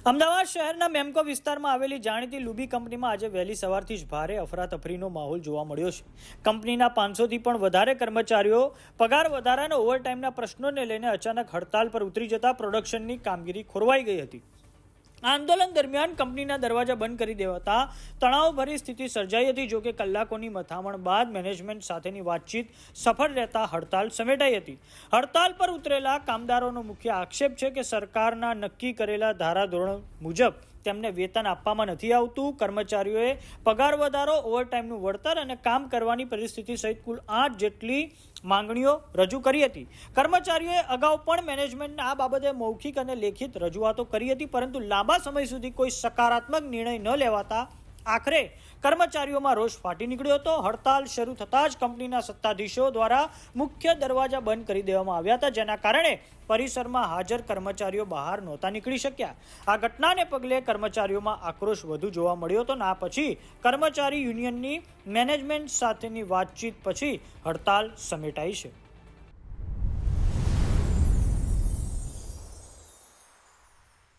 અમદાવાદ શહેરના મેમકો વિસ્તારમાં આવેલી જાણીતી લુબી કંપનીમાં આજે વહેલી સવારથી જ ભારે અફરાતફરીનો માહોલ જોવા મળ્યો છે. કંપનીના 500થી પણ વધારે કર્મચારીઓ પગાર વધારા અને ઓવરટાઈમના પ્રશ્નોને લઈને અચાનક હડતાલ પર ઉતરી જતા પ્રોડક્શનની કામગીરી ખોરવાઈ ગઈ હતી. આંદોલન દરમિયાન કંપનીના દરવાજા બંધ કરી દેવાતા તણાવભરી સ્થિતિ સર્જાઈ હતી. જોકે કલાકોની મથામણ બાદ મેનેજમેન્ટ સાથેની વાતચીત સફળ રહેતા હડતાલ સમેટાઈ હતી. હડતાલ પર ઉતરેલા કામદારોનો મુખ્ય આક્ષેપ છે કે સરકારના નક્કી કરેલા ધારાધોરણો મુજબ તેમને વેતન આપવામાં નથી આવતું. કર્મચારીઓએ પગાર વધારો, ઓવરટાઈમનું વળતર અને કામ કરવાની પરિસ્થિતિ સહિત કુલ 8 જેટલી માંગણીઓ રજૂ કરી હતી. કર્મચારીઓએ અગાઉ પણ મેનેજમેન્ટને આ બાબતે મૌખિક અને લેખિત રજૂઆતો કરી હતી, પરંતુ લાંબા સમય સુધી કોઈ સકારાત્મક નિર્ણય ન લેવાતા આખરે કર્મચારીઓમાં રોષ ફાટી નીકળ્યો હતો. હડતાલ શરૂ થતાં જ કંપનીના સત્તાધીશો દ્વારા મુખ્ય દરવાજા બંધ કરી દેવામાં આવ્યા હતા, જેના કારણે પરિસરમાં હાજર કર્મચારીઓ બહાર નહોતા નીકળી શક્યા. આ ઘટનાને પગલે કર્મચારીઓમાં આક્રોશ વધુ જોવા મળ્યો હતો. આ પછી કર્મચારી યુનિયનની મેનેજમેન્ટ સાથેની વાતચીત પછી હડતાલ સમેટાઈ છે.